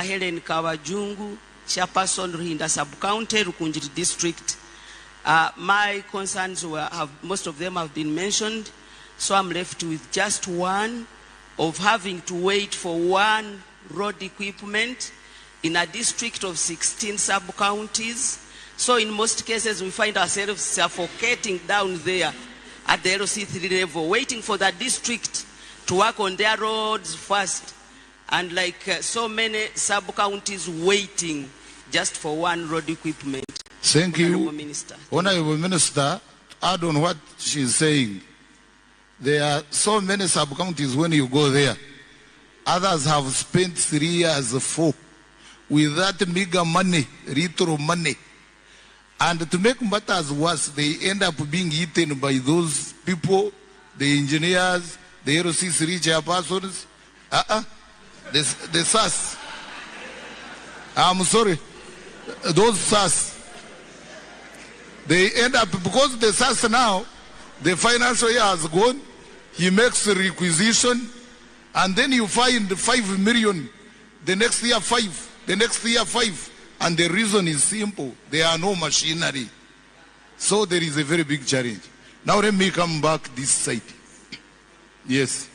Helen Kawajungu, Chairperson Ruhinda Sub-County, Rukunjiri District. My concerns most of them have been mentioned, so I'm left with just one of having to wait for one road equipment in a district of 16 sub-counties. So in most cases, we find ourselves suffocating down there at the LC3 level, waiting for the district to work on their roads first. And like so many sub-counties waiting just for one road equipment. Thank you, Minister. Honorable Minister. Add on what she's saying. There are so many sub-counties when you go there. Others have spent 3 years, 4, with that meager money, retro money. And to make matters worse, they end up being eaten by those people, the engineers, the LC3 chairpersons. The SAS. I'm sorry. Those SAS. They end up, because the SAS now, the financial year has gone, he makes a requisition, and then you find 5 million, the next year 5, the next year 5. And the reason is simple. There are no machinery. So there is a very big challenge. Now let me come back this side. Yes.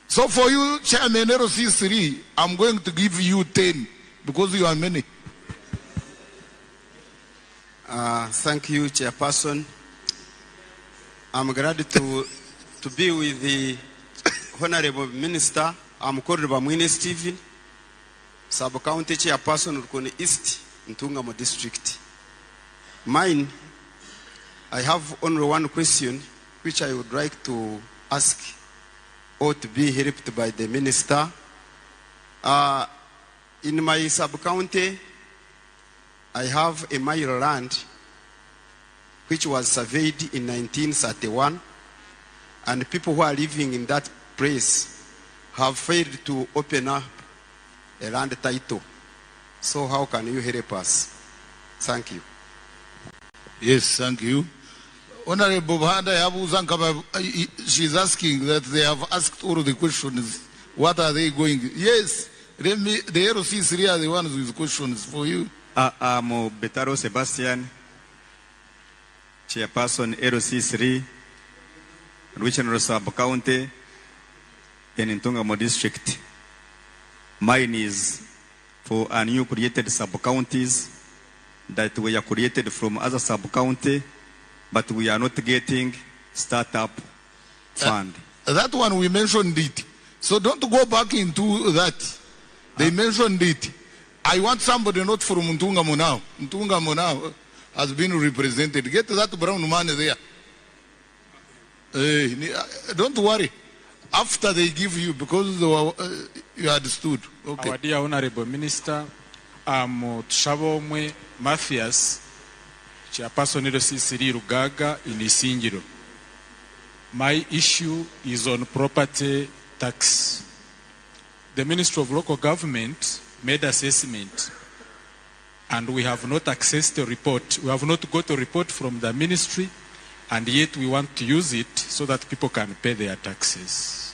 So for you, Chairman LC3, I'm going to give you 10 because you are many. Thank you, Chairperson. I'm glad to be with the Honorable Minister. I'm called Bamwine Stephen, Sub-County Chairperson Rukuni East, Ntungamo District. Mine, I have only one question which I would like to ask or to be helped by the Minister. In my sub-county, I have a mile land which was surveyed in 1931, and people who are living in that place have failed to open up a land title. So how can you help us? Thank you. Yes, thank you. Honorable Bhanda Yabu, she's asking that they have asked all the questions. What are they going? Yes, the LC3 are the ones with questions for you. I'm Betaro Sebastian, Chairperson LC3, Regional Sub-County in Ntungamo District. Mine is for a new created sub-counties that were created from other sub-county, but we are not getting startup fund. That one we mentioned it. So don't go back into that. They mentioned it. I want somebody not from Ntungamo now. Ntungamo now has been represented. Get that brown man there. Don't worry. After they give you, because you understood. Okay. Our dear Honorable Minister, Tushabomwe Matthias, Chairperson LC3 Rugaga in Isingiro. My issue is on property tax. The Ministry of Local Government made assessment, and we have not accessed the report. We have not got a report from the ministry, and yet we want to use it so that people can pay their taxes.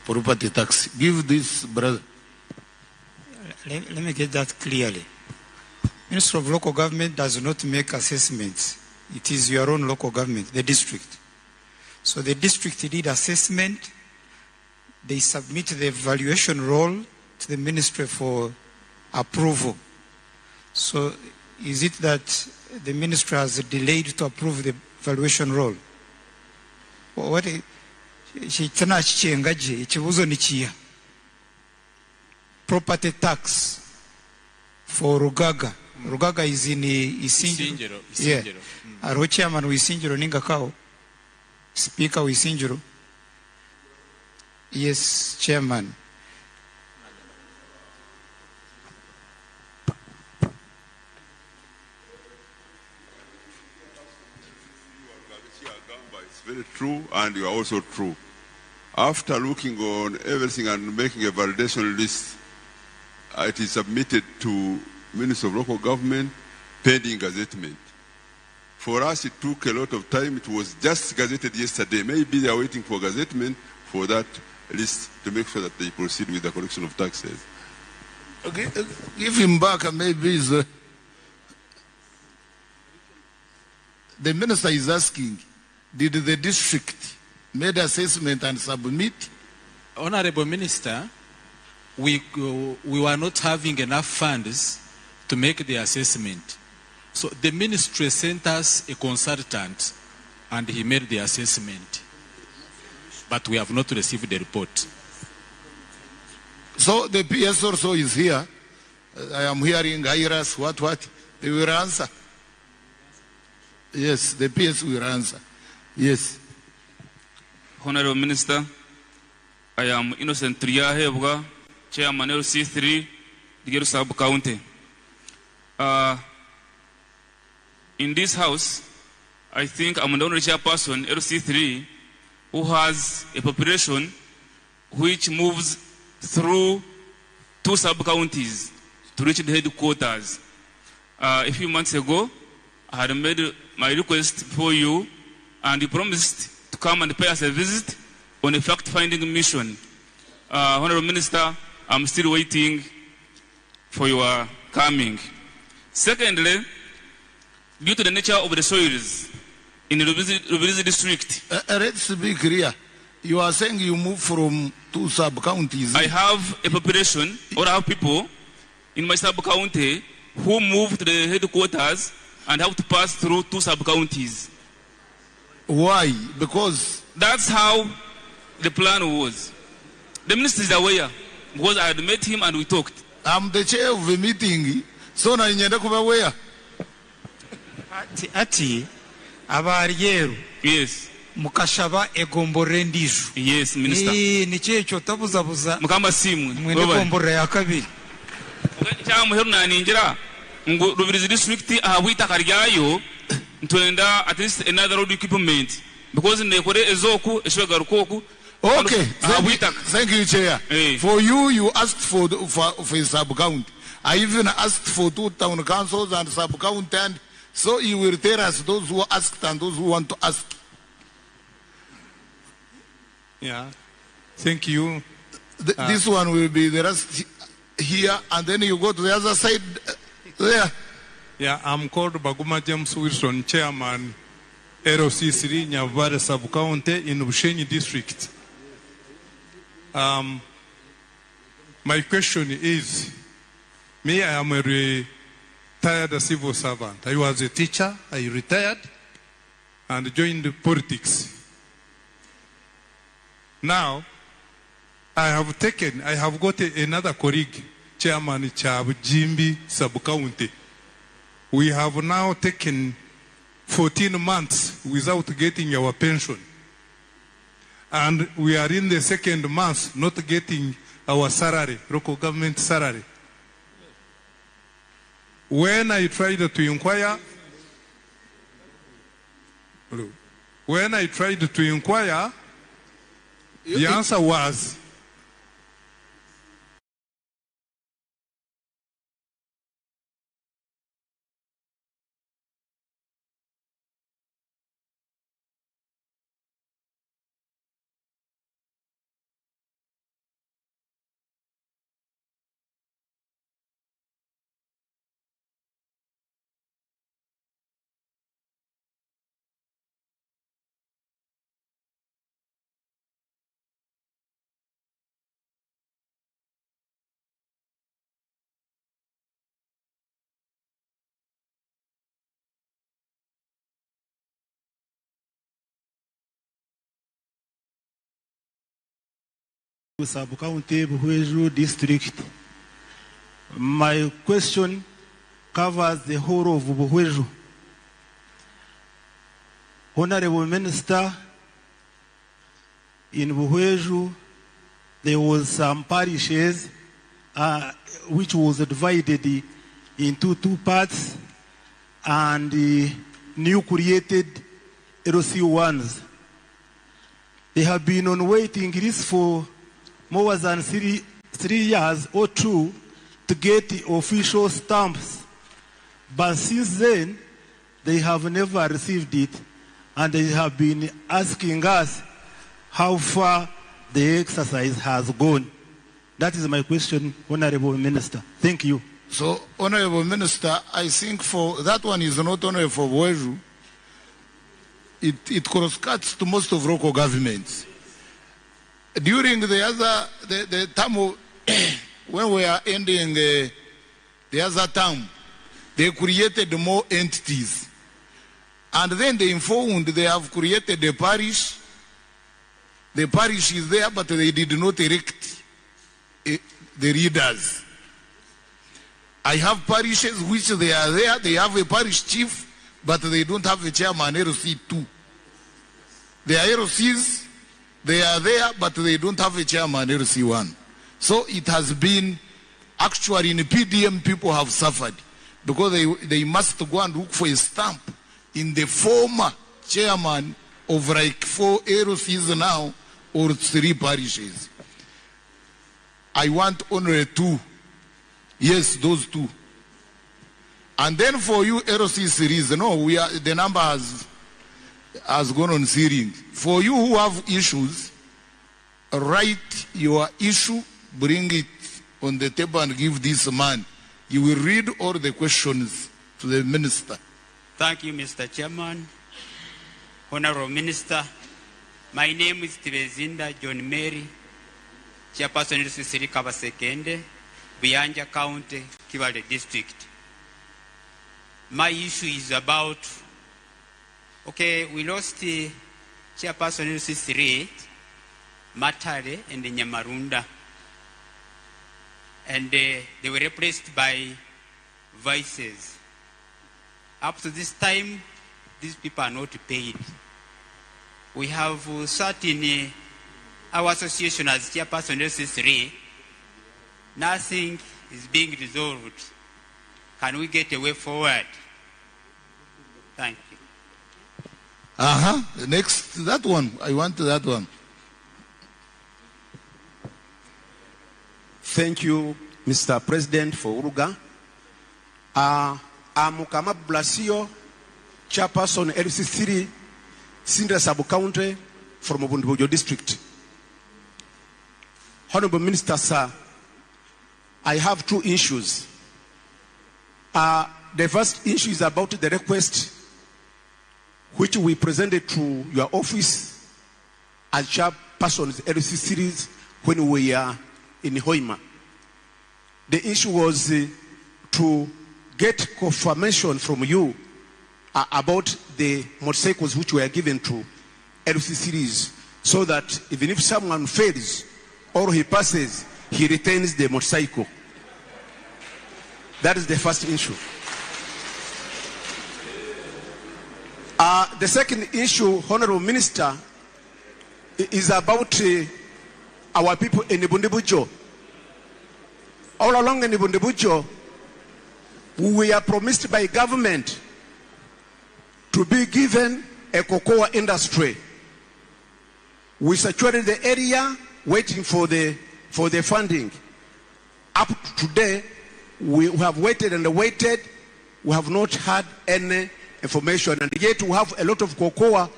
Property tax. Give this, brother. Let me get that clearly. Ministry of Local Government does not make assessments. It is your own local government, the district. So the district did assessment. They submit the evaluation roll to the ministry for approval. So is it that the ministry has delayed to approve the evaluation roll? What is property tax for Rugaga? Rugaga is in Isingiro. Yeah. Aro chairman wa Isingiro ninga kao. Speaker wa Isingiro. Yes, chairman. It's very true, and you are also true. After looking on everything and making a validation list, it is submitted to Ministry of Local Government pending gazettement. For us, it took a lot of time. It was just gazetted yesterday. Maybe they are waiting for gazettement for that list to make sure that they proceed with the collection of taxes. Okay, give him back and maybe the minister is asking, did the district made assessment and submit? Honorable Minister, we were not having enough funds to make the assessment. So the ministry sent us a consultant and he made the assessment. But we have not received the report. So the PS also is here. I am hearing IRAS, what? They will answer. Yes, the PS will answer. Yes. Honorable Minister, I am Innocent Triahebwa, Chairman LC3, Digeru Sub-County. In this house, I think I'm the only chairperson, LC3, who has a population which moves through 2 sub-counties to reach the headquarters. A few months ago, I had made my request for you, and you promised to come and pay us a visit on a fact-finding mission. Honorable Minister, I'm still waiting for your coming. Secondly, due to the nature of the soils in the Rubirizi district, let's be clear. You are saying you move from 2 sub-counties. I have a population, or I have people in my sub-county who move to the headquarters and have to pass through 2 sub-counties. Why? Because that's how the plan was. The minister is aware because I had met him and we talked. I'm the chair of the meeting, so now you know where. Ati abaryeru. Yes. Mukashaba egombore ndishu. Yes, Minister. Nichecho tabuzabuza. Mukamba simu. Mwende gombore ya kabiri. Chamu heru na ninjira. Rubirizi district ahabwita karyayo. Ntwenda at least another road equipment. Because nekore ezoku eshwega rukoku. Okay, thank you, Chair. Hey. For you asked for a sub-count. I even asked for 2 town councils and sub-count, and so you will tell us those who asked and those who want to ask. Yeah, thank you. This one will be the rest here, and then you go to the other side there. Yeah, I'm called Baguma James Wilson, Chairman, ROC3 Nyavare Sub-County in Bushenyi District. My question is, me, I am a retired civil servant. I was a teacher, I retired and joined politics. Now, I have got another colleague, Chairman Chab Jimbi Sub-County. We have now taken 14 months without getting our pension. And we are in the 2nd month not getting our salary, local government salary. When I tried to inquire, the answer was, Sub-County Burengyerwa district. My question covers the whole of Burengyerwa. Honorable Minister, in Burengyerwa there was some parishes which was divided into 2 parts and new created LC1s. They have been on waiting list for more than 3 years or 2 to get the official stamps. But since then, they have never received it, and they have been asking us how far the exercise has gone. That is my question, Honorable Minister. Thank you. So, Honorable Minister, I think for that one is not only for Bweju. It cross-cuts to most of local governments. During the time of when we are ending the other term, they created more entities. And then they informed they have created a parish. The parish is there, but they did not erect the readers. I have parishes which they are there, they have a parish chief, but they don't have a chairman, LC2. The LCs, they are there, but they don't have a chairman, LC1. So it has been, actually in PDM, people have suffered because they must go and look for a stamp in the former chairman of like 4 LCs now or 3 parishes. I want only 2. Yes, those 2. And then for you LC series, no, the number has gone on ceiling. For you who have issues, write your issue, bring it on the table and give this man. You will read all the questions to the minister. Thank you, Mr. Chairman. Honorable Minister, my name is Tibezinda John Mary, Chairperson of Siri Kabasekende, Burengyerwa County, Kibale District. My issue is about, we lost the Chairperson of Siri, Matare and Nyamarunda, and they were replaced by vices. Up to this time, these people are not paid. We have sat in our association as Chairperson of C3. Nothing is being resolved. Can we get a way forward? Thank you. Next, that one. I want that one. Thank you, Mr. President, for Ulga. I'm Mukama Blasio, Chairperson LC3, Sindra Sub-County from Burengyerwa District. Honorable Minister, sir, I have 2 issues. The first issue is about the request which we presented to your office as Chairpersons LC3 when we are in Hoima. The issue was to get confirmation from you about the motorcycles which were given to LC series, so that even if someone fails or he passes, he retains the motorcycle. That is the first issue. The second issue, Honorable Minister, is about our people in Burengyerwa. All along in Burengyerwa, we are promised by government to be given a cocoa industry. We saturated the area waiting for the funding. Up to today, we have waited and waited. We have not had any information, and yet we have a lot of cocoa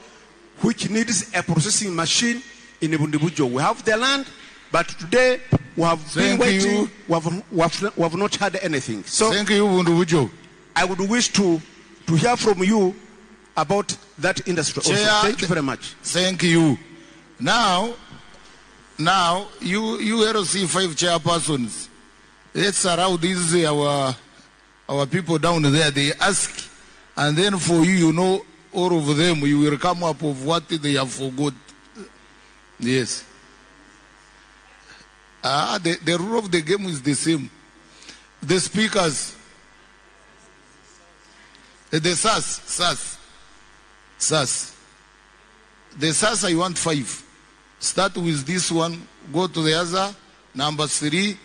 which needs a processing machine in Burengyerwa. We have the land, but today we have been waiting. We have not had anything. So thank you, Burengyerwa. I would wish to hear from you about that industry also. Thank you very much. Thank you. Now you LC 5 chairpersons, let's allow these our people down there. They ask, and then for you, all of them, you will come up with what they have forgot. Yes. The rule of the game is the same. The speakers, the SAS. The SAS, I want 5. Start with this one, go to the other, number 3,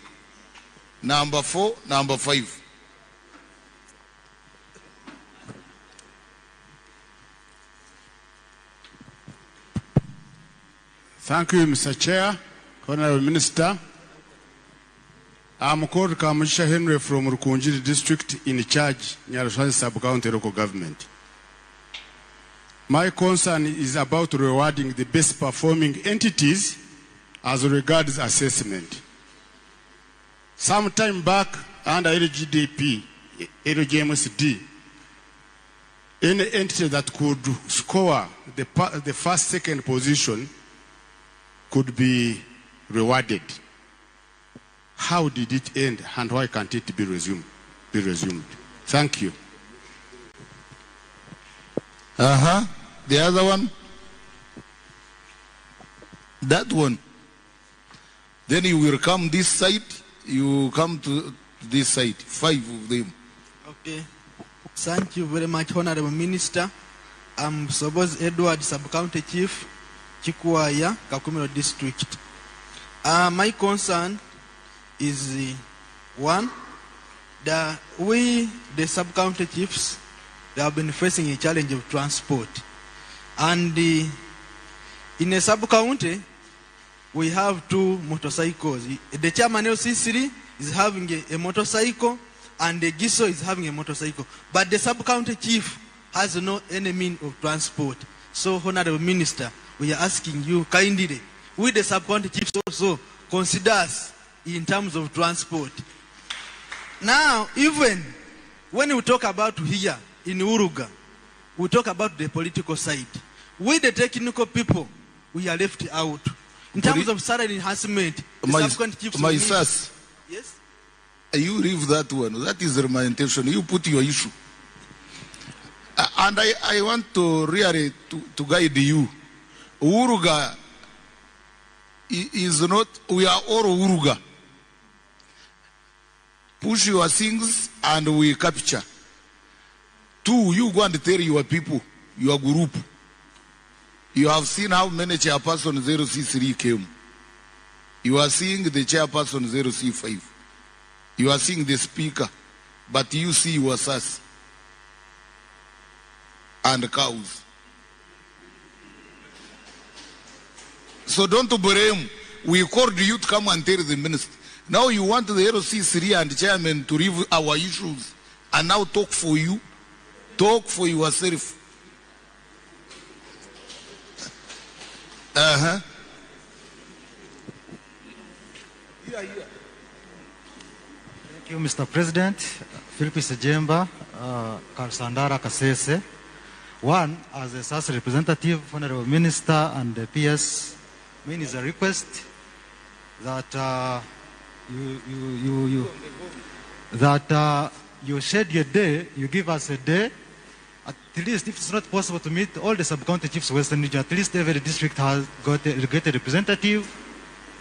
number 4, number 5. Thank you, Mr. Chair, Honorable Minister. I'm called Kamusha Henry from Rukunjiri District, in charge, Nyarashani Sub-County Local Government. My concern is about rewarding the best performing entities as regards assessment. Some time back, under LGDP, LGMSD, any entity that could score the first, second position could be rewarded. How did it end, and why can't it be resumed? Thank you. The other one? That one. Then you will come this side, you come to this side, 5 of them. Okay. Thank you very much, Honorable Minister. I'm Sobos Edward, Sub-County Chief, Chikuaya, Kakumiro District. My concern is one, that we, the sub-county chiefs, they have been facing a challenge of transport. And in a sub-county, we have 2 motorcycles. The chairman of C3 is having a motorcycle, and the GISO is having a motorcycle. But the sub-county chief has no any means of transport. So, Honorable Minister, we are asking you kindly, we the sub-county chiefs also consider us in terms of transport. Now, even when we talk about here in Ulga, we talk about the political side. We the technical people, we are left out. In terms of salary enhancement, the sub-county chiefs... My sas, yes? You leave that one. That is my intention. You put your issue. And I want to really to guide you. Uruga is not, we are all Uruga. Push your things and we capture. 2, you go and tell your people, your group. You have seen how many chairperson 0C3 came. You are seeing the chairperson 0C5. You are seeing the speaker, but you see your sas and cows. So don't blame. We called you to come and tell the minister. Now you want the LC3 and chairman to review our issues and now talk for you. Talk for yourself. Thank you, Mr. President. Philip Sejemba, Karsandara Kasese. One, as a SAS representative, Honorable Minister and the PS, mine is a request that you shed your day, you give us a day. At least, if it's not possible to meet all the sub-county chiefs of Western region, at least every district has got a representative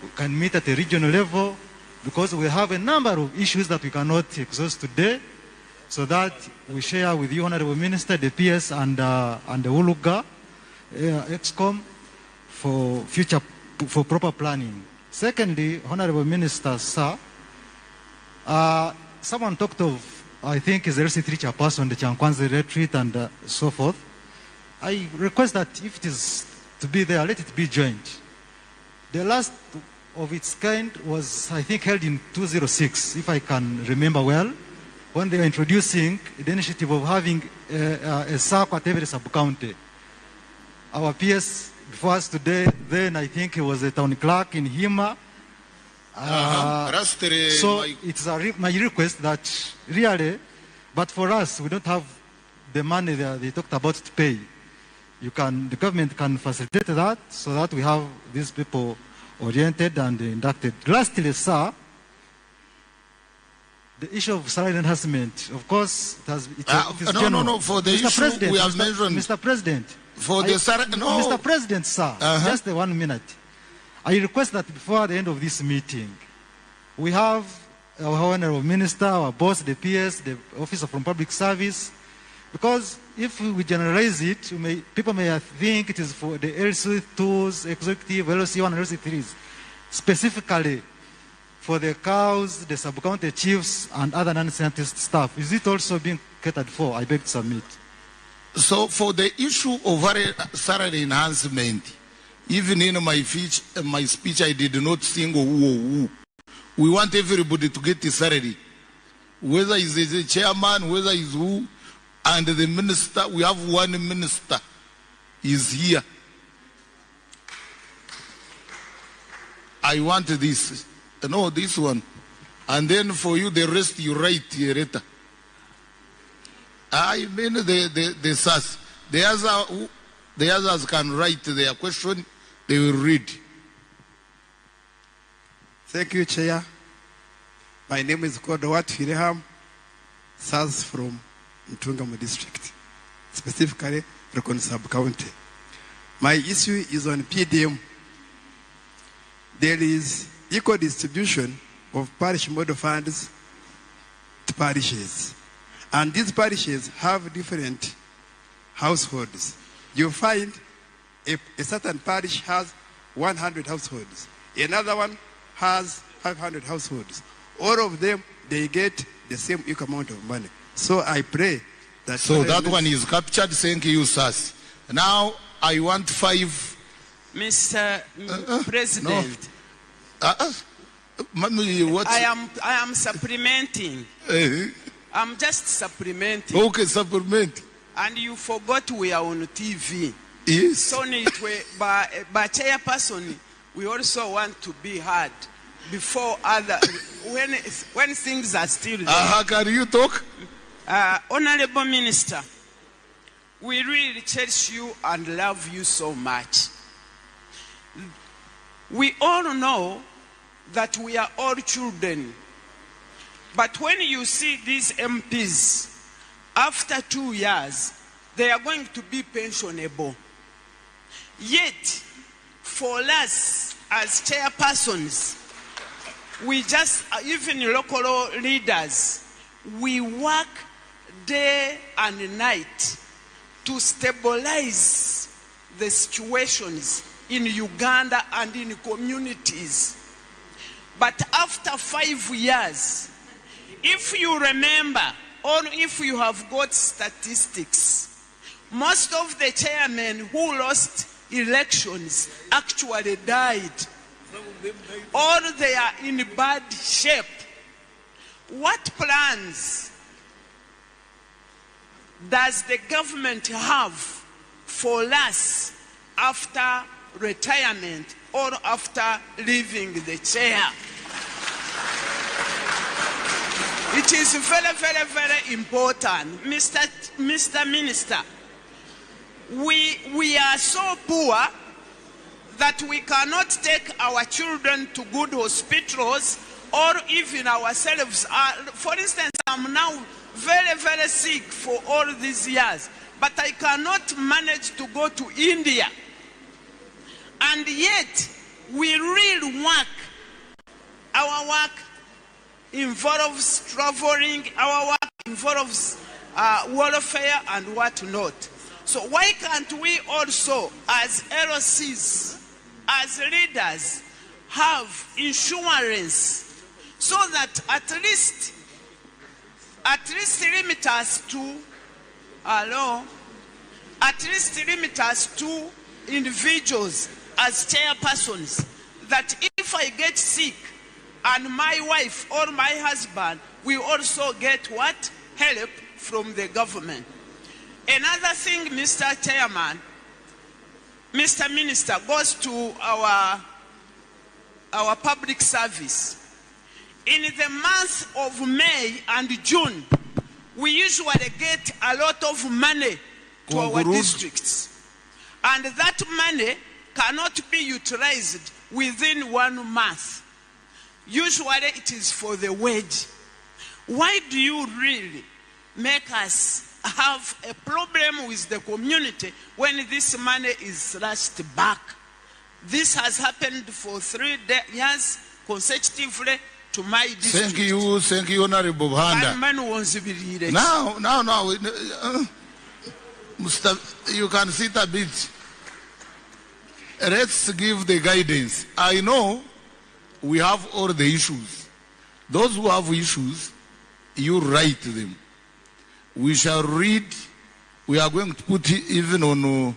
who can meet at a regional level, because we have a number of issues that we cannot exhaust today, so that we share with you, Honorable Minister, the PS and the Ulga, EXCOM, for proper planning. Secondly, Honorable Minister, sir, someone talked of, I think, is the LC3 chairperson, the Chankwanzi retreat and so forth. I request that if it is to be there, let it be joined. The last of its kind was, I think, held in 2006, if I can remember well, when they were introducing the initiative of having a SAC at every sub-county. Our PS before us today, then I think it was a town clerk in Hima. So it's my request that really, but for us, we don't have the money that they talked about to pay. The government can facilitate that so that we have these people oriented and inducted. Lastly, sir, the issue of salary enhancement, of course, it is general. No, for the Mr. issue President, we have mentioned. Mr. President. For the salary, no. Mr. President, sir, just 1 minute. I request that before the end of this meeting, we have our Honorable Minister, our boss, the PS, the Officer from Public Service, because if we generalize it, people may think it is for the LC2s, executive, LC1 and LC3s, specifically for the cows, the sub-county chiefs, and other non-scientist staff. Is it also being catered for? I beg to submit. So for the issue of salary enhancement, even in my speech, I did not sing who. We want everybody to get the salary. Whether it's the chairman, whether it's who, and the minister, we have one minister is here. I want this. No, this one. And then for you, the rest you write a letter. I mean the SAS. The others can write their question, they will read. Thank you, Chair. My name is Kodowat Fireham, SAS from Ntungamo District, specifically Rukon Sub-County. My issue is on PDM. There is equal distribution of parish model funds to parishes. And these parishes have different households. You find a certain parish has 100 households. Another one has 500 households. All of them, they get the same equal amount of money. So I pray that... So that one is captured. Thank you, SAS. Now I want 5... Mr. President. I am supplementing. I'm just supplementing. Okay, supplement. And you forgot we are on TV. Yes. So by chairperson, we also want to be heard before other when things are still there. Can you talk? Honorable Minister, we really cherish you and love you so much. We all know that we are all children. But when you see these MPs, after 2 years, they are going to be pensionable. Yet, for us as chairpersons, we just, even local leaders, we work day and night to stabilize the situations in Uganda and in communities. But after 5 years, if you remember, or if you have got statistics, most of the chairmen who lost elections actually died, or they are in bad shape. What plans does the government have for us after retirement or after leaving the chair? It is very, very, very important. Mr. Minister, we are so poor that we cannot take our children to good hospitals or even ourselves. For instance, I'm now very, very sick for all these years, but I cannot manage to go to India. And yet, we really work. Our work involves traveling, our work involves welfare and whatnot. So why can't we also, as LCs, as leaders, have insurance so that at least limit us to individuals as chairpersons, that if I get sick and my wife or my husband, we also get what? Help from the government. Another thing, Mr. Chairman, Mr. Minister, goes to our public service. In the month of May and June, we usually get a lot of money to our districts. And that money cannot be utilized within 1 month. Usually it is for the wage. Why do you really make us have a problem with the community when this money is slashed back? This has happened for 3 years consecutively to my district. Thank you, Honorable Bhanda. Now, you can sit a bit. Let's give the guidance. I know we have all the issues. Those who have issues, you write them. We shall read. We are going to put even on,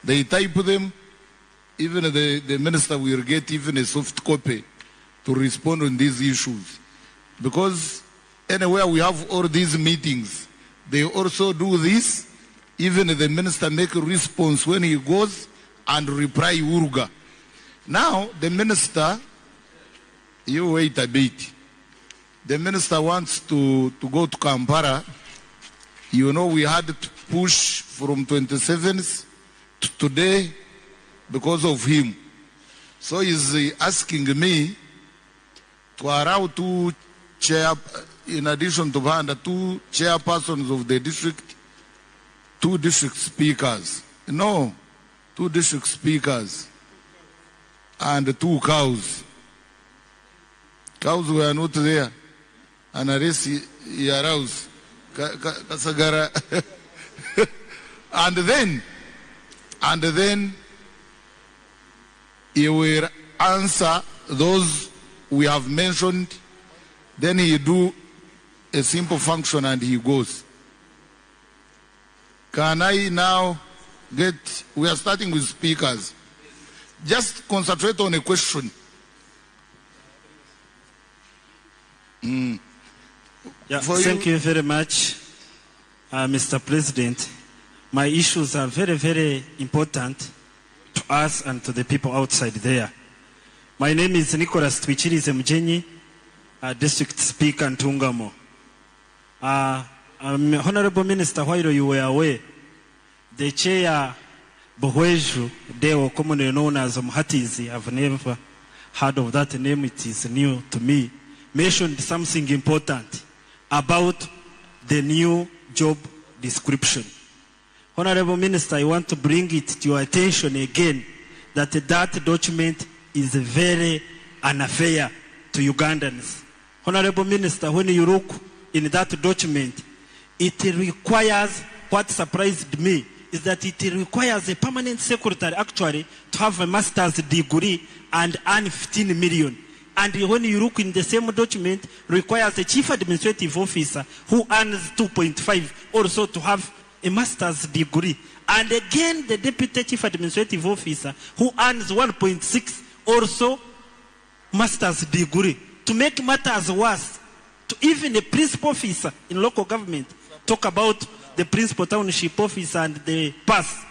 they type them. Even the minister will get even a soft copy to respond on these issues. Because anywhere we have all these meetings, they also do this. Even the minister make a response when he goes and reply Urga. Now, the minister You wait a bit. The minister wants to go to Kampala. You know, we had to push from 27th to today because of him. So he's asking me to allow in addition to Banda, 2 chairpersons of the district, 2 district speakers. No, 2 district speakers and 2 cows. Cows were not there. And unless he aroused Kasagara. and then he will answer those we have mentioned. Then he do a simple function and he goes. Can I now we are starting with speakers. Just concentrate on a question. Yeah, thank you very much, Mr. President. My issues are very, very important to us and to the people outside there. My name is Nicholas Twichirize Mjenyi, District Speaker Ntungamo. Honorable Minister, while you were away, the chair Bohweju, they were commonly known as Mhatizi, I've never heard of that name, it is new to me, mentioned something important about the new job description. Honorable Minister, I want to bring it to your attention again that that document is very unfair to Ugandans. Honorable Minister, when you look in that document, it requires, what surprised me, is that it requires a permanent secretary actually to have a master's degree and earn 15 million. And when you look in the same document, requires a chief administrative officer who earns 2.5 also to have a master's degree. And again, the deputy chief administrative officer who earns 1.6 also master's degree. To make matters worse, to even a principal officer in local government, talk about the principal township officer and the pass,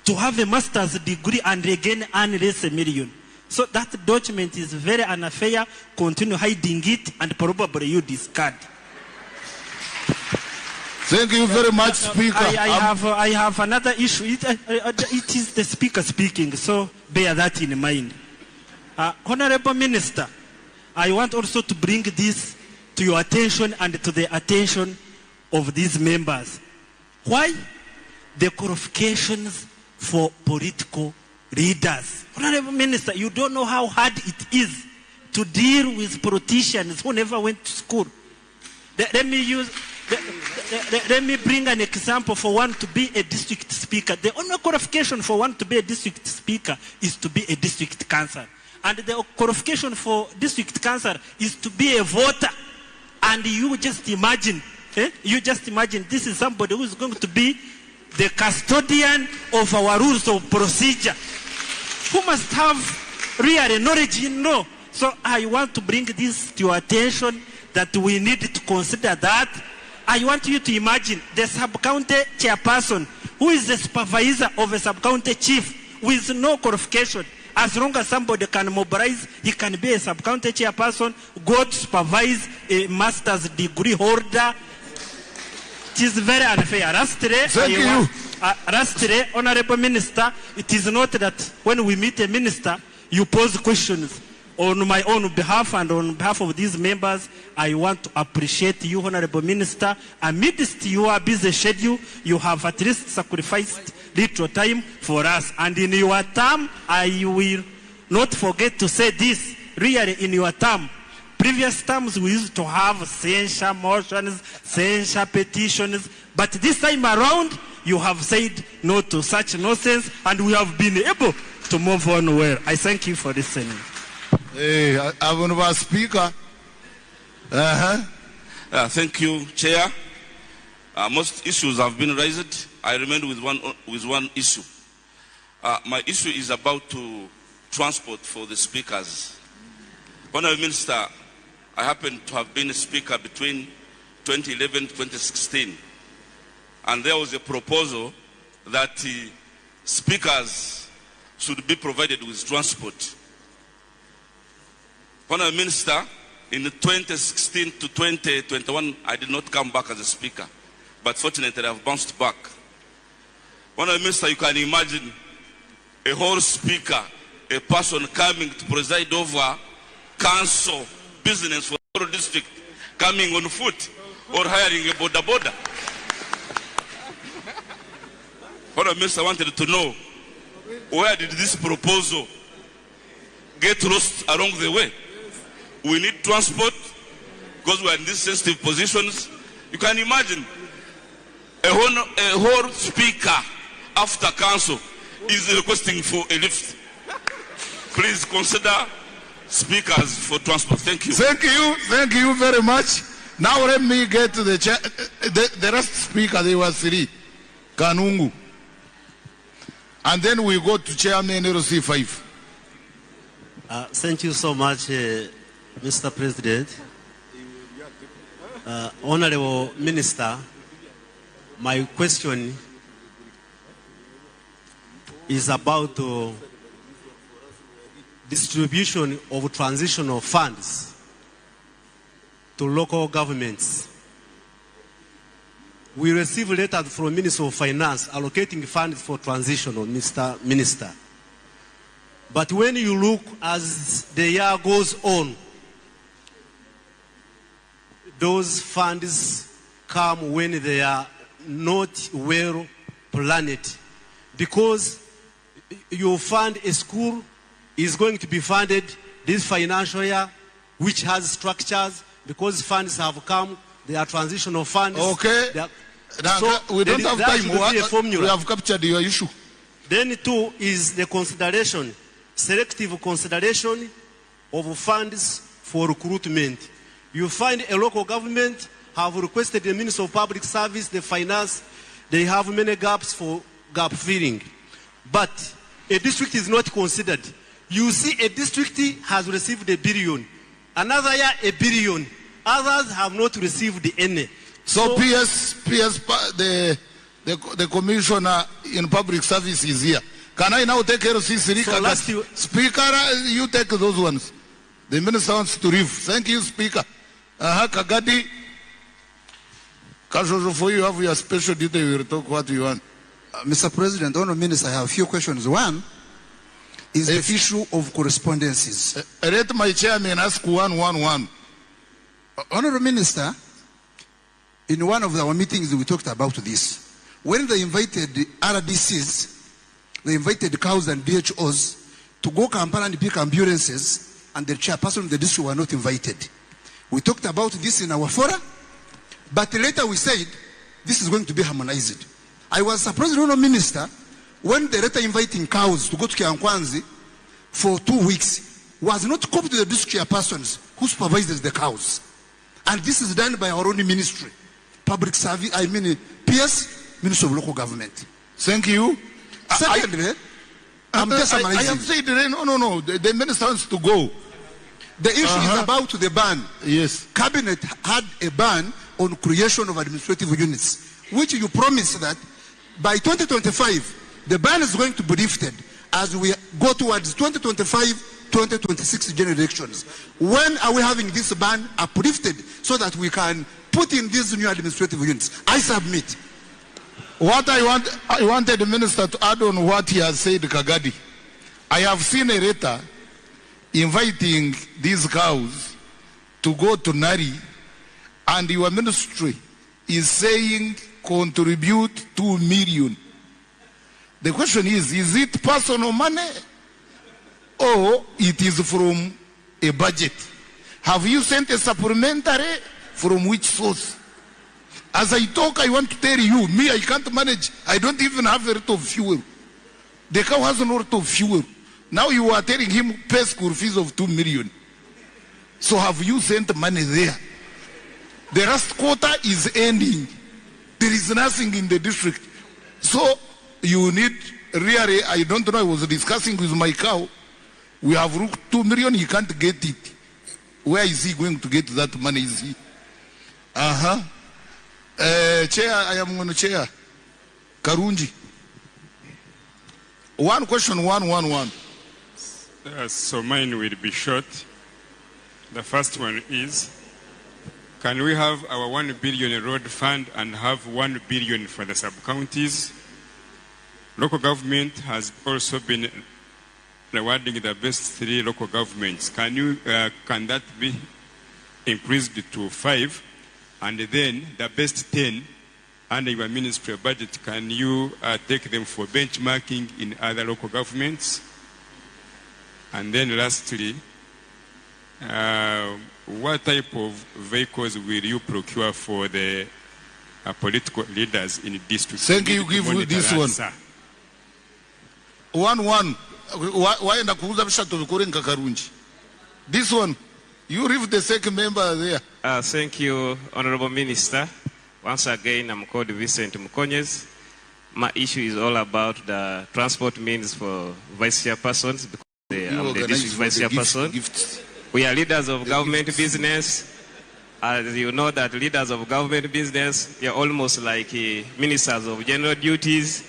to have a master's degree and again earn less a million. So that document is very unfair. Continue hiding it and probably you discard. Thank you very much, Speaker. I have another issue. It is the Speaker speaking, so bear that in mind. Honorable Minister, I want also to bring this to your attention and to the attention of these members. Why the qualifications for political leaders? Honorable Minister, you don't know how hard it is to deal with politicians who never went to school. Let me bring an example for one to be a district speaker. The only qualification for one to be a district speaker is to be a district councillor. And the qualification for district councillor is to be a voter. And you just imagine, this is somebody who is going to be the custodian of our rules of procedure, who must have real knowledge in law. So I want to bring this to your attention that we need to consider that. I want you to imagine the sub-county chairperson who is the supervisor of a sub-county chief with no qualification. As long as somebody can mobilize, he can be a sub-county chairperson, go to supervise a master's degree holder. It is very unfair. Lastly, Honorable Minister, it is not that when we meet a minister, you pose questions. On my own behalf and on behalf of these members, I want to appreciate you, Honorable Minister. Amidst your busy schedule, you have at least sacrificed little time for us. And in your term, I will not forget to say this, really in your term. Previous terms we used to have censure motions, censure petitions, but this time around, you have said no to such nonsense, and we have been able to move on well. I thank you for listening. Hey, I'm Speaker. Thank you, Chair. Most issues have been raised. I remain with one issue. My issue is about to transport for the speakers. Honourable Minister, I happen to have been a speaker between 2011 and 2016. And there was a proposal that speakers should be provided with transport. Honorable Minister, in 2016 to 2021, I did not come back as a speaker, but fortunately I've bounced back. Honorable Minister, you can imagine a whole speaker, a person coming to preside over council business for the district, coming on foot or hiring a border. Honorable Minister, I wanted to know, where did this proposal get lost along the way? We need transport because we are in these sensitive positions. You can imagine a whole speaker after council is requesting for a lift. Please consider speakers for transport. Thank you. Thank you very much. Now let me get to the chair. The rest speaker, they were three. Kanungu. And then we go to Chairman LC5. Thank you so much, Mr. President. Honorable Minister, my question is about distribution of transitional funds to local governments. We receive letters from Minister of Finance allocating funds for transitional, Mr. Minister. But when you look as the year goes on, those funds come when they are not well planned. Because you fund a school is going to be funded this financial year, which has structures, because funds have come, they are transitional funds. Okay. So we don't have time. We have captured your issue. Then two is the consideration, selective consideration of funds for recruitment. You find a local government have requested the Minister of Public Service, the finance, they have many gaps for gap filling. But a district is not considered. You see a district has received $1 billion. Another year, $1 billion. Others have not received any. So PS, the commissioner in public service is here. Can I now take LC3? So Speaker, you take those ones. The minister wants to leave. Thank you, Speaker. Kagadi, Kashojo, for you have your special duty. We will talk what you want. Mr. President, Honourable Minister, I have a few questions. One is the issue of correspondences. Let my chairman ask one. Honourable Minister, in one of our meetings we talked about this. When they invited the RDCs, they invited cows and DHOs to go Kampala and pick ambulances, and the chairperson of the district were not invited. We talked about this in our fora, but later we said this is going to be harmonized. I was surprised, Honourable Minister, when the letter inviting cows to go to Kiankwanzi for 2 weeks was not copied to the district chairpersons who supervises the cows. And this is done by our own ministry, public service, PS, Ministry of Local Government. Thank you. Secondly, I'm just summarizing. I have said, no, the minister wants to go. The issue is about the ban. Yes. Cabinet had a ban on creation of administrative units, which you promised that by 2025, the ban is going to be lifted as we go towards 2025-2026 general elections. When are we having this ban uplifted so that we can put in these new administrative units? I submit. What I wanted the minister to add on what he has said, Kagadi. I have seen a letter inviting these cows to go to Nari, and your ministry is saying contribute 2 million. The question is it personal money or it is from a budget? Have you sent a supplementary? From which source? As I talk, I want to tell you, I can't manage. I don't even have a lot of fuel. The cow has a lot of fuel. Now you are telling him pay school fees of 2 million. So have you sent money there? The last quarter is ending. There is nothing in the district. So you need really, I don't know, I was discussing with my cow. We have 2 million, he can't get it. Where is he going to get that money? Is he? Chair, I am going to chair. Karunji. One question, one. So mine will be short. The first one is, can we have our 1 billion road fund and have 1 billion for the sub-counties? Local government has also been rewarding the best 3 local governments. Can that be increased to 5? And then the best 10 under your ministry budget, can you take them for benchmarking in other local governments? And then lastly, what type of vehicles will you procure for the political leaders in districts? Thank you. Give me this one. Why this one? You read the second member there. Thank you, Honorable Minister. Once again, I'm called Vincent Mukonyes. My issue is all about the transport means for vice chairpersons, because I'm the district vice chairperson. We are leaders of government business. As you know that leaders of government business, you're almost like ministers of general duties.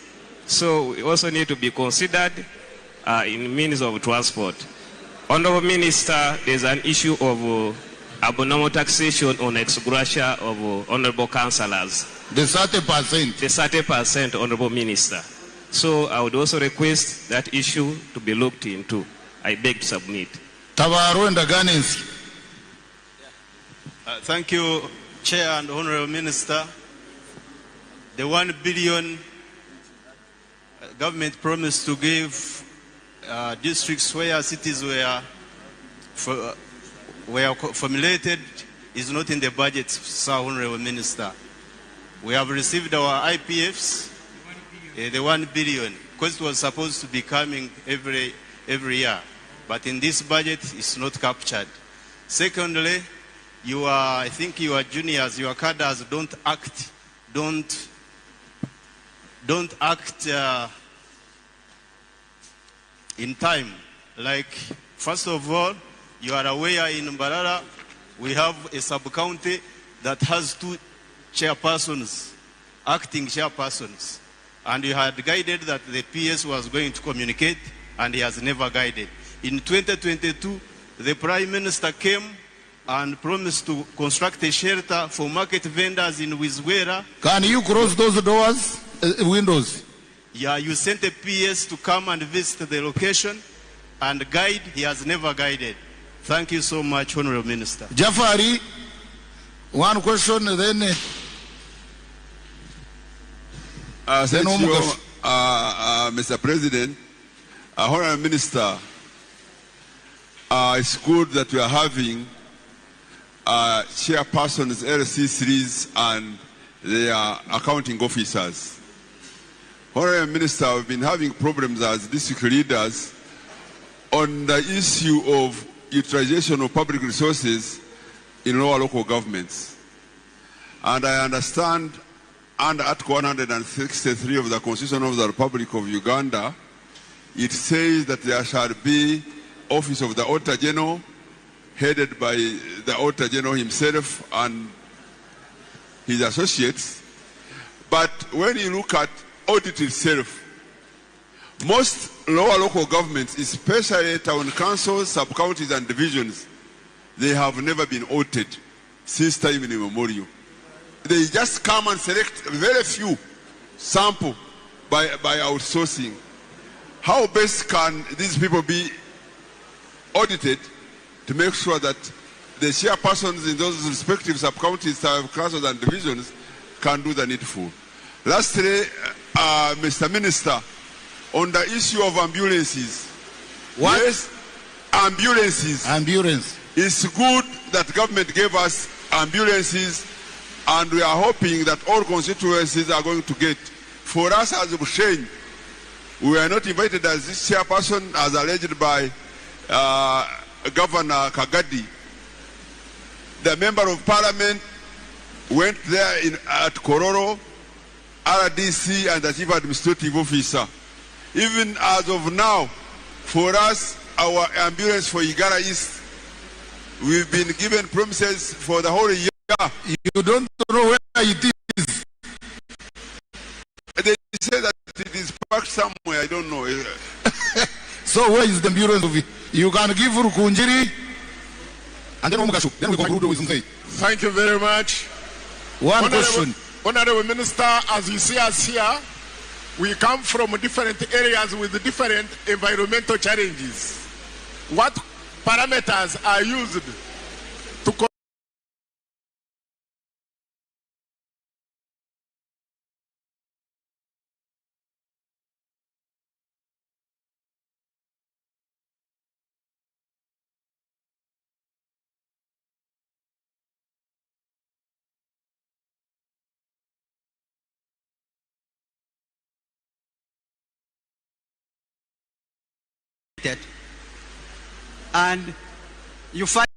So we also need to be considered in means of transport. Honorable Minister, there's an issue of abnormal taxation on ex gratia of honorable councillors. The 30%. The 30%, Honorable Minister. So I would also request that issue to be looked into. I beg to submit. Tavaro and Ganes. Thank you, Chair and Honorable Minister. The 1 billion government promised to give districts where cities were formulated is not in the budget, Sir Honorable Minister. We have received our IPFs, the 1 billion, because it was supposed to be coming every year. But in this budget, it's not captured. Secondly, I think your juniors, your cadres don't act in time. Like, first of all, you are aware in Mbarara, we have a sub-county that has 2 chairpersons, acting chairpersons. And you had guided that the PS was going to communicate, and he has never guided. In 2022, the Prime Minister came and promised to construct a shelter for market vendors in Wizwera. Can you close those doors, windows? Yeah, you sent a PS to come and visit the location and guide. He has never guided. Thank you so much, Honorable Minister. Jafari, one question, then. Thank you, Mr. President. Honorable Minister, it's good that we are having chairpersons, LC3s, and their accounting officers. Honorable Minister, we've been having problems as district leaders on the issue of utilization of public resources in lower local governments. And I understand under Article 163 of the Constitution of the Republic of Uganda, it says that there shall be Office of the Auditor General, headed by the Auditor General himself and his associates. But when you look at audit itself, most lower local governments, especially town councils, sub-counties and divisions, they have never been audited since time immemorial. They just come and select very few sample by outsourcing. How best can these people be audited to make sure that the chairpersons in those respective sub-counties, councils and divisions can do the needful? Lastly, Mr. Minister, on the issue of ambulances. What? Yes, ambulances. Ambulance. It's good that government gave us ambulances, and we are hoping that all constituencies are going to get. For us as Bushen, we are not invited as this chairperson as alleged by Governor Kagadi. The member of parliament went there at Kororo, RDC and the chief administrative officer. Even as of now, for us, our ambulance for Igara East, we've been given promises for the whole year. You don't know where it is. They say that it is parked somewhere, I don't know. So where is the ambulance of it? You can give Rukunjiri. And then we conclude with Mzee. Thank you very much. One question. Honorable Minister, as you see us here, we come from different areas with different environmental challenges. What parameters are used to and you find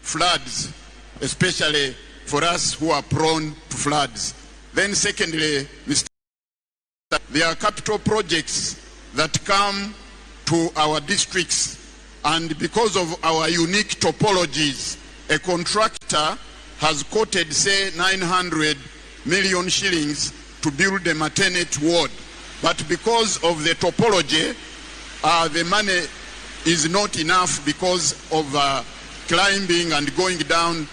floods, especially for us who are prone to floods. Then secondly, there are capital projects that come to our districts, and because of our unique topologies, a contractor has quoted, say, 900 million shillings to build a maternity ward. But because of the topology, the money is not enough because of climbing and going down,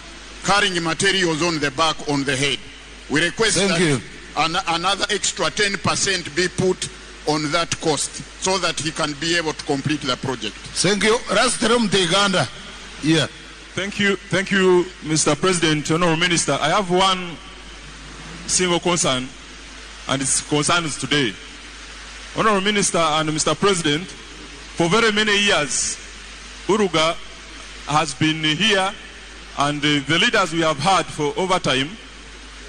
carrying materials on the back, on the head. We request that another extra 10% be put on that cost so that he can be able to complete the project. Thank you. Rastrum Teganda. Yeah. Thank you, Mr. President, Honorable Minister. I have one single concern, and its concerns today. Honorable Minister and Mr. President, for very many years, Uruga has been here, and the leaders we have had for over time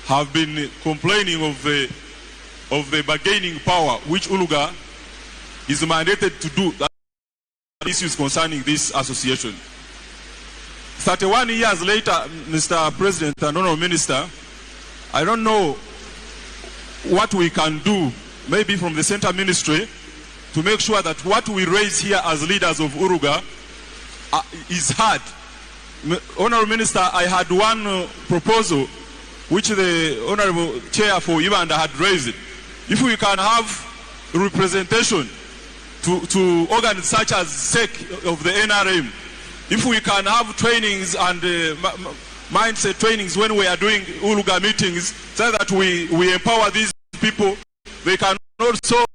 have been complaining of the bargaining power which Ulga is mandated to do. That issues concerning this association. 31 years later, Mr. President and Honorable Minister, I don't know what we can do, maybe from the Center Ministry, to make sure that what we raise here as leaders of Uruga is heard. Honorable Minister, I had one proposal which the Honorable Chair for Uganda had raised. If we can have representation to organs such as SEC of the NRM, if we can have trainings and mindset trainings when we are doing Ulga meetings, so that we empower these people, they can also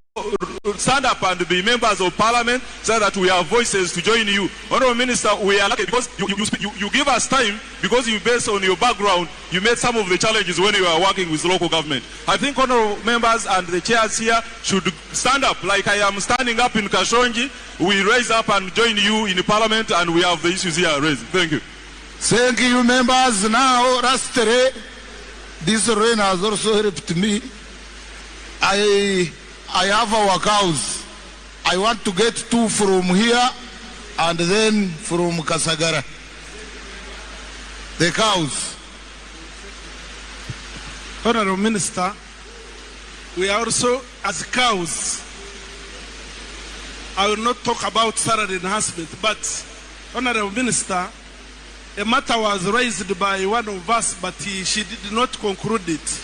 stand up and be members of parliament, so that we have voices to join you. Honorable Minister, we are lucky because you give us time, because you, based on your background, you met some of the challenges when you are working with local government. I think honorable members and the chairs here should stand up like I am standing up in Kashonji. We raise up and join you in the parliament, and we have the issues here raised. Thank you. Thank you, members. Now, Rastere, this rain has also helped me. I have our cows. I want to get 2 from here and then from Kasagara. The cows. Honorable Minister, we are also, as cows, I will not talk about salary enhancement, but Honorable Minister, a matter was raised by one of us, but she did not conclude it.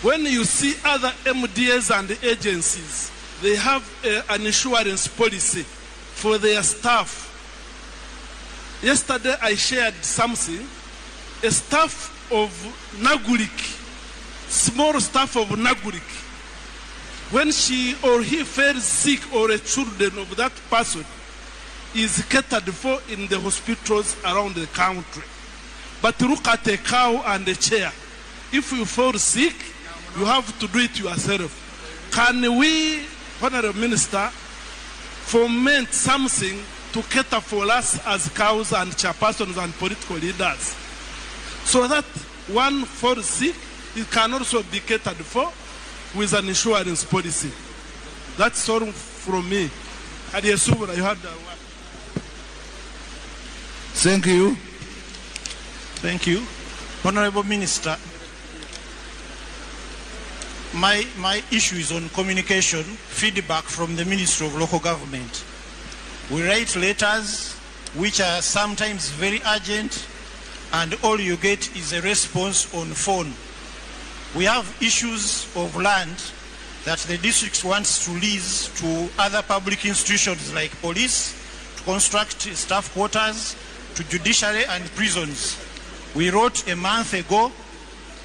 When you see other MDAs and agencies, they have an insurance policy for their staff. Yesterday I shared something. A staff of Nagulik, small staff of Nagulik, when she or he falls sick or a children of that person is catered for in the hospitals around the country. But look at a cow and a chair. If you fall sick, you have to do it yourself. Can we, Honorable Minister, foment something to cater for us as cows and chairpersons and political leaders, so that one falls sick, it can also be catered for with an insurance policy? That's all from me. Eizooba, you had the word. Thank you. Thank you. Honorable Minister, my issue is on communication, feedback from the Ministry of Local Government. We write letters which are sometimes very urgent, and all you get is a response on phone. We have issues of land that the district wants to lease to other public institutions like police, to construct staff quarters, to judiciary and prisons. We wrote a month ago,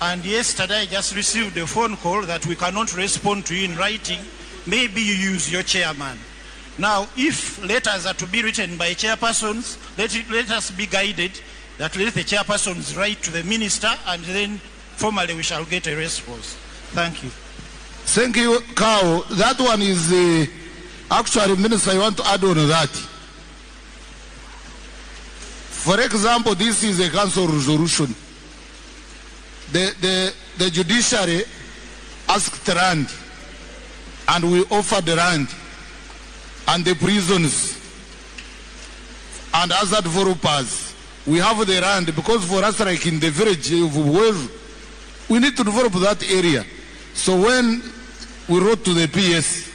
and yesterday I just received a phone call that we cannot respond to you in writing. Maybe you use your chairman. Now, if letters are to be written by chairpersons, let us be guided that let the chairpersons write to the minister, and then formally we shall get a response. Thank you. Thank you, Kao. That one is actually, Minister, I want to add on that. For example, this is a council resolution. The judiciary asked land, and we offered the land, and the prisons and other developers. We have the land because for us, like in the village of Burengyerwa, we need to develop that area. So when we wrote to the PS,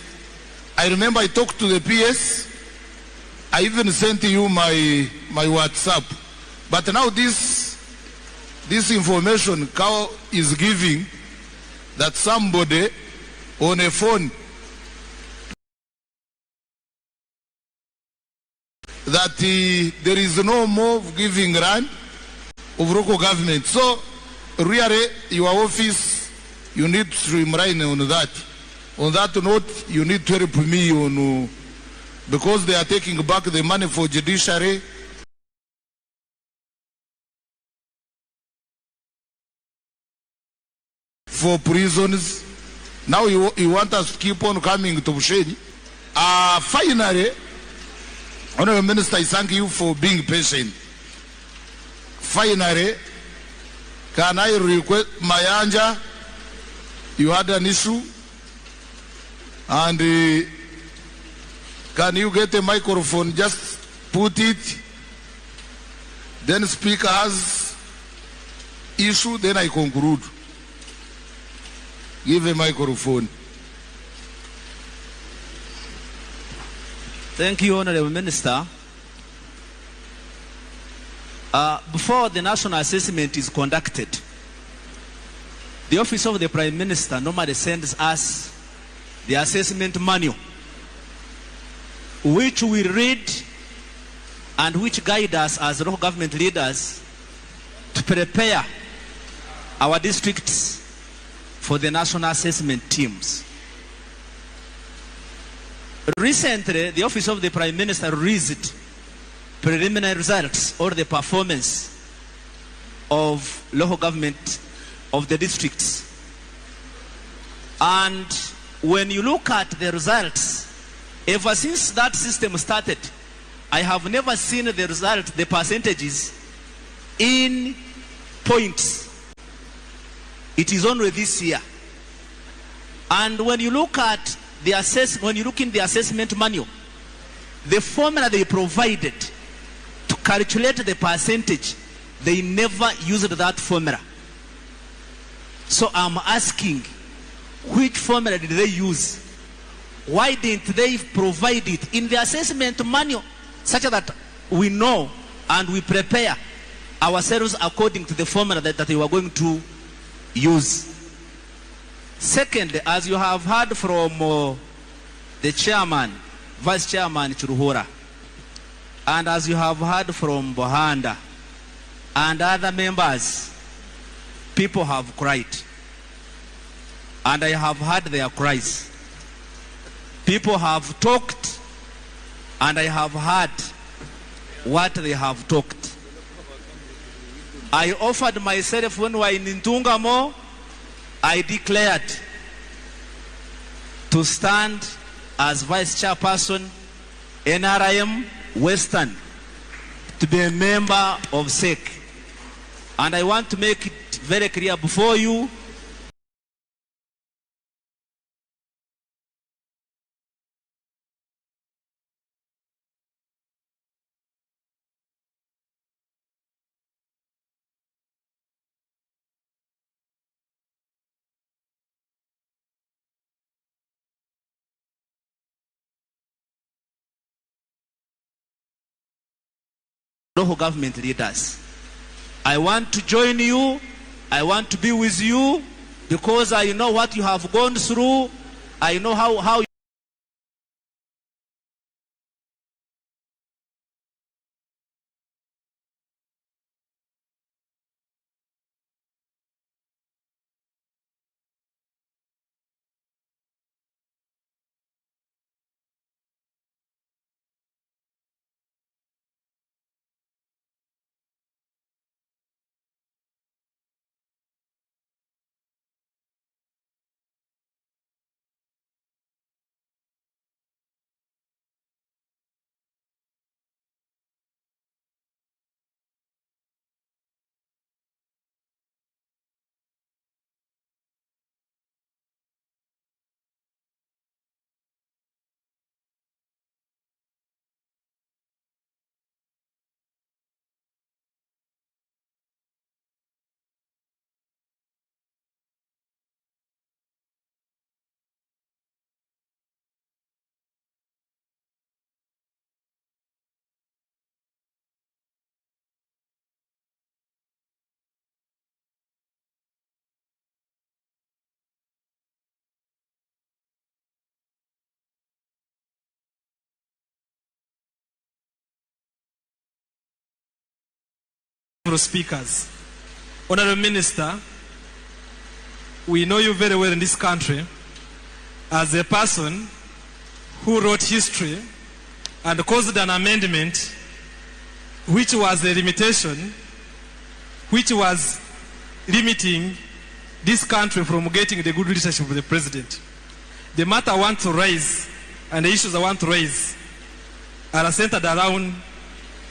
I remember I talked to the PS. I even sent you my WhatsApp. But now this information Kao is giving, that somebody on a phone that there is no more giving land of local government. So really your office, you need to streamline on that. On that note, you need to help me on, because they are taking back the money for judiciary. For prisons. Now you want us to keep on coming to Bushenyi. Finally, Honorable Minister, I thank you for being patient. Finally, can I request Mayanja? You had an issue, and can you get a microphone? Just put it. Then speaker has issue. Then I conclude. Give a microphone. Thank you, Honorable Minister. Before the national assessment is conducted, the Office of the Prime Minister normally sends us the assessment manual, which we read and which guide us as local government leaders to prepare our districts for the national assessment teams. Recently, the Office of the Prime Minister released preliminary results or the performance of local government of the districts. And when you look at the results, ever since that system started, I have never seen the result, the percentages in points. It is only this year. And when you look at the when you look in the assessment manual, the formula they provided to calculate the percentage, they never used that formula. So I'm asking, which formula did they use? Why didn't they provide it in the assessment manual such that we know and we prepare ourselves according to the formula that they were going to use? Second, as you have heard from the chairman, vice chairman Churuhura, and as you have heard from Bohanda and other members, people have cried. And I have heard their cries. People have talked, and I have heard what they have talked. I offered myself when we were in Ntungamo. I declared to stand as vice chairperson, NRM Western, to be a member of SEC. And I want to make it very clear before you, local government leaders. I want to join you. I want to be with you because I know what you have gone through. I know how you speakers. Honorable Minister, we know you very well in this country as a person who wrote history and caused an amendment which was a limitation, which was limiting this country from getting the good leadership of the president. The matter I want to raise and the issues I want to raise are centered around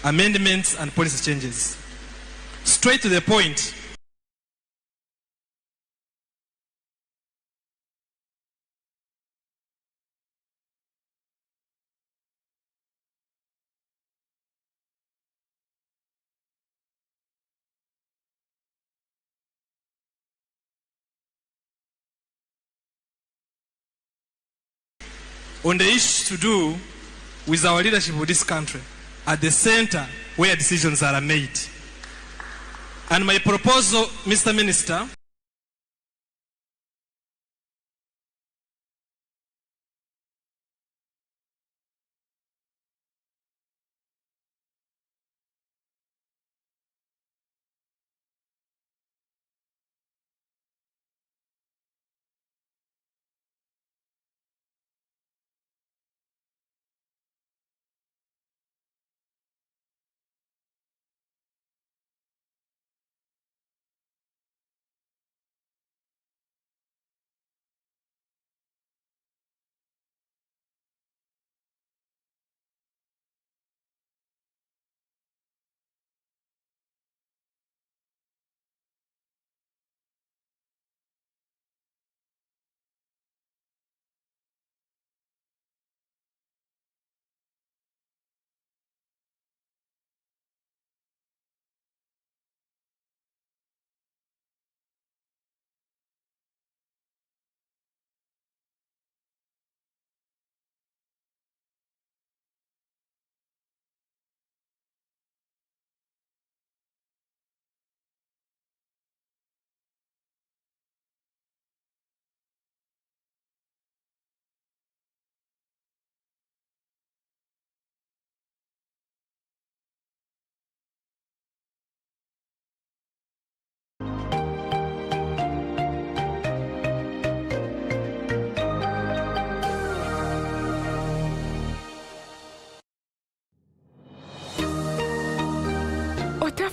amendments and policy changes. Straight to the point. On the issue to do with our leadership of this country, at the center where decisions are made. And my proposal, Mr. Minister,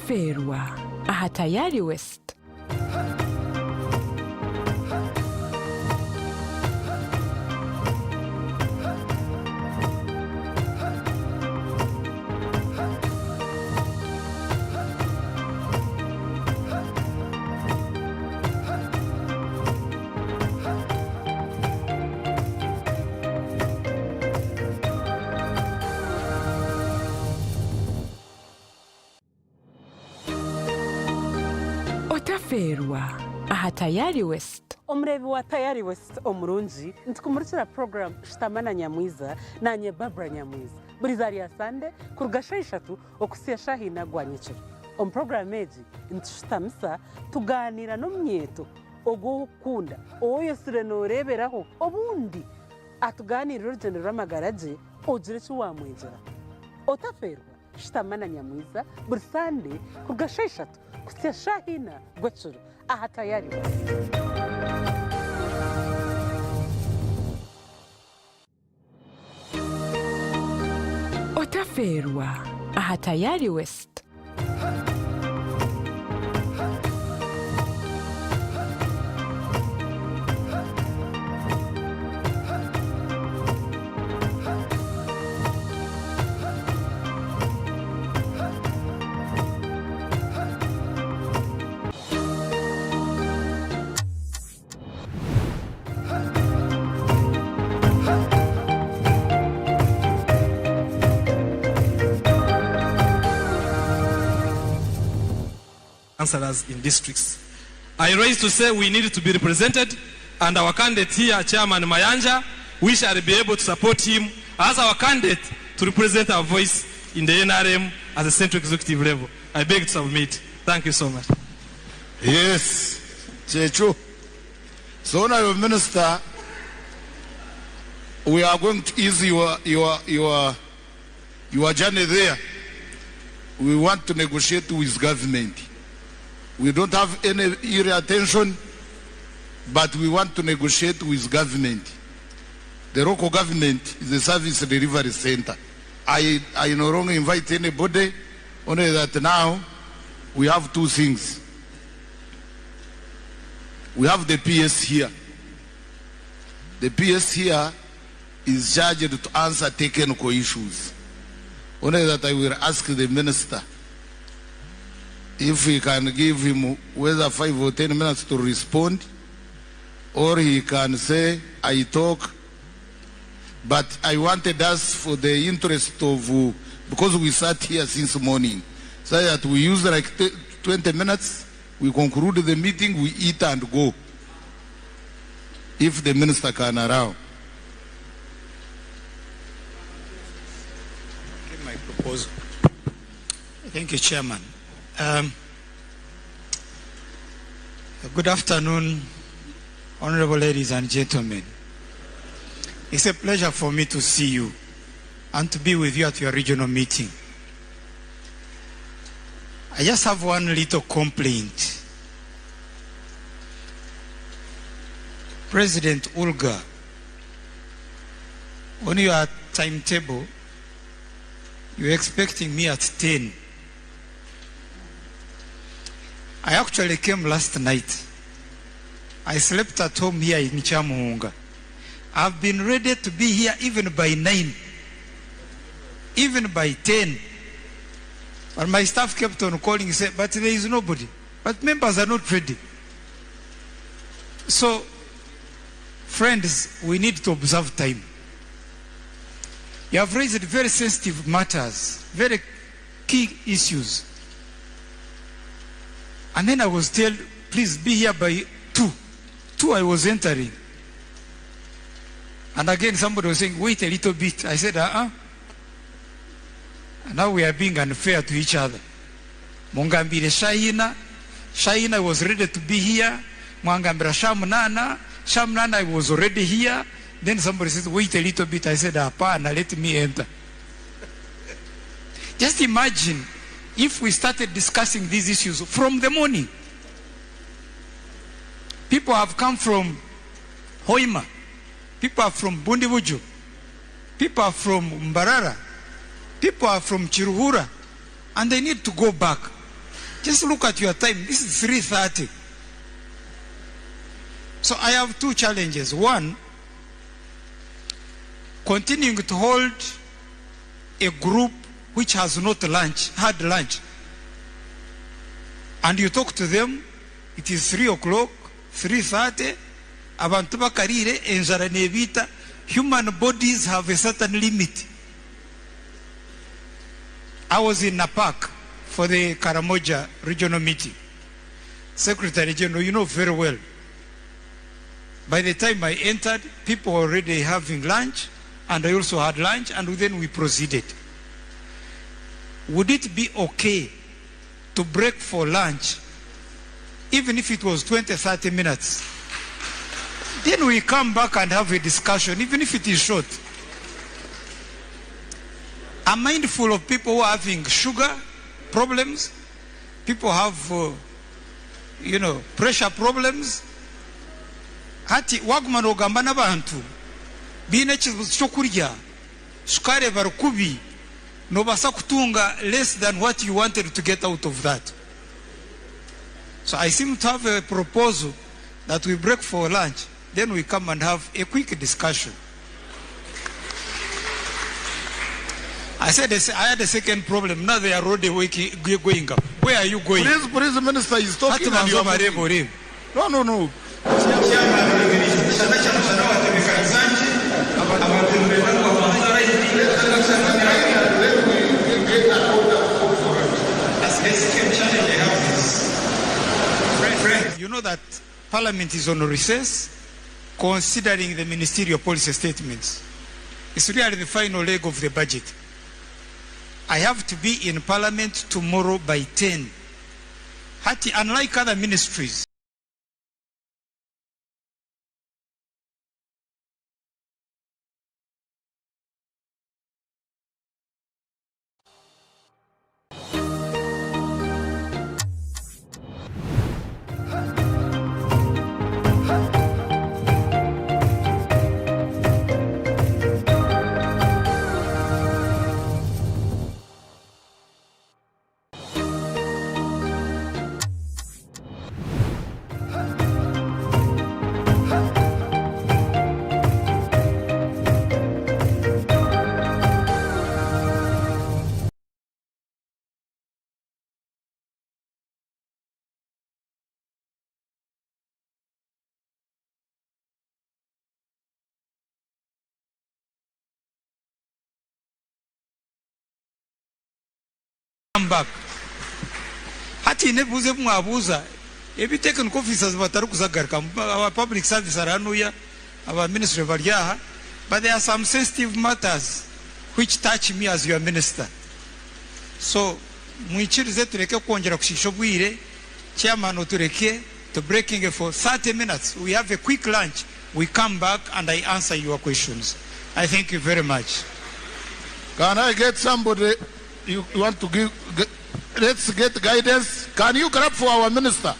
Otaferwa aha tayari West. Otaferwa aha tayari West. Omrevi wa tayari West omurunji ntukumurikira program shitamana nyamwiza nanye Barbara nyamwiza buri zariya sande kurugasha 3 okusiya shahina gwanyekiro program meji ntushitamisa tuganira nomnyeto ogwo kunda oyo sire no reberaho obundi atuganira urugendo rw'amagaraje ogire cyo wamwegera. Otaferwa shitamana nyamwiza buri sande kurugasha 3 kusiya shahina gwekiro aha tayari West. Otaferwa aha tayari West. Councillors in districts. I rise to say we need to be represented, and our candidate here, Chairman Mayanja, we shall be able to support him as our candidate to represent our voice in the NRM at the central executive level. I beg to submit. Thank you so much. Yes, Chechu. So now, your Minister, we are going to ease your journey there. We want to negotiate with government. We don't have any area attention, but we want to negotiate with government. The local government is a service delivery center. I no longer invite anybody, only that now we have 2 things. We have the PS here. The PS here is charged to answer technical issues. Only that I will ask the minister if we can give him whether 5 or 10 minutes to respond, or he can say, I talk. But I wanted us, for the interest of, because we sat here since morning, so that we use like 20 minutes, we conclude the meeting, we eat and go. If the minister can allow. My proposal. Thank you, Chairman. Good afternoon, honorable ladies and gentlemen. It's a pleasure for me to see you and to be with you at your regional meeting. I just have one little complaint. President Ulga, on your timetable, you're expecting me at 10. I actually came last night. I slept at home here in Chamuhunga. I've been ready to be here even by 9, even by 10. But my staff kept on calling and said, but there is nobody. But members are not ready. So, friends, we need to observe time. You have raised very sensitive matters, very key issues. And then I was told, please be here by 2. 2 I was entering. And again somebody was saying, wait a little bit. I said, And now we are being unfair to each other. Mungambire Shaina was ready to be here. Mwangambira Shamnana, I was already here. Then somebody said, wait a little bit. I said, Apana, let me enter. Just imagine if we started discussing these issues from the morning. People have come from Hoima. People are from Bundibuju. People are from Mbarara. People are from Chiruhura. And they need to go back. Just look at your time. This is 3:30. So I have two challenges. One, continuing to hold a group which has not had lunch. And you talk to them, it is 3 o'clock, 3:30, abantu bakarire, enjara nebita. Human bodies have a certain limit. I was in Napak for the Karamoja regional meeting. Secretary General, you know very well. By the time I entered, people were already having lunch, and I also had lunch, and then we proceeded. Would it be okay to break for lunch, even if it was 20-30 minutes? Then we come back and have a discussion, even if it is short. I'm mindful of people who are having sugar problems, people have, pressure problems. Hati waguma nogamba n'abantu bine chokurya sukare barukubi nobasa kutunga less than what you wanted to get out of that. So I seem to have a proposal that we break for lunch, then we come and have a quick discussion. I said I had a second problem. Now they are already going up. Where are you going? Police minister is talking and you are No. You know that Parliament is on recess, considering the ministerial policy statements. It's really the final leg of the budget. I have to be in Parliament tomorrow by 10. Unlike other ministries, back. Hati nebuze mwabuza. Ebi technical officers batarukuzagarka. Our public service aranuya, our ministry variaha, but there are some sensitive matters which touch me as your minister. So, muichirize tureke kwongera kushisho bwire, chairman otureke to breaking for 30 minutes. We have a quick lunch. We come back and I answer your questions. I thank you very much. Can I get somebody? You want to give, let's get guidance. Can you clap for our minister?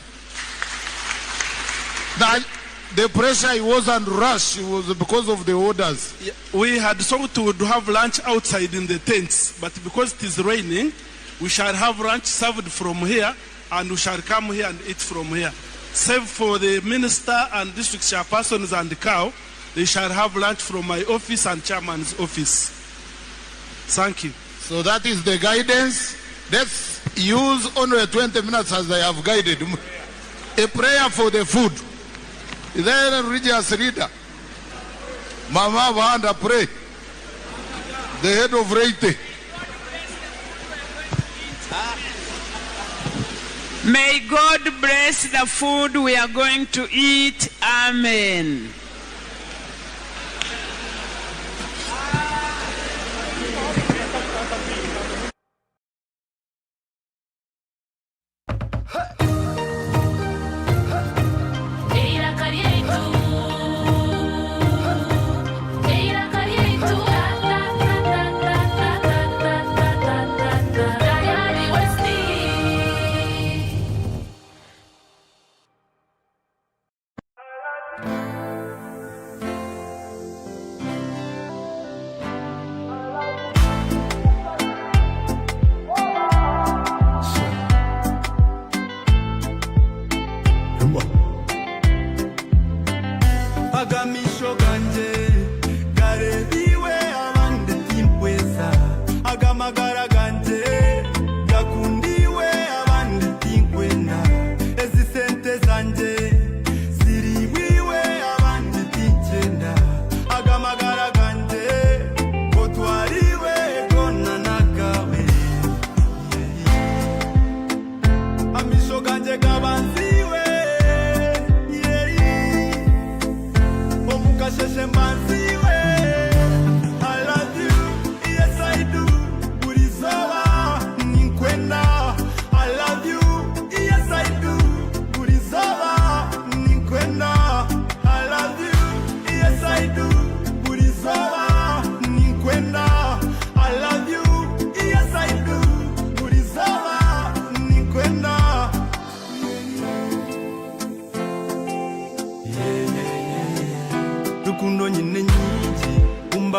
The pressure, it wasn't rush, it was because of the orders. Yeah, we had sought to have lunch outside in the tents, but because it is raining, we shall have lunch served from here, and we shall come here and eat from here. Save for the minister and district chairpersons and the cow, they shall have lunch from my office and chairman's office. Thank you. So that is the guidance. Let's use only 20 minutes as I have guided. A prayer for the food. Is there a religious leader? Mama Wanda pray. The head of Reite. May God bless the food we are going to eat. Amen.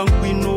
ngamba nkwino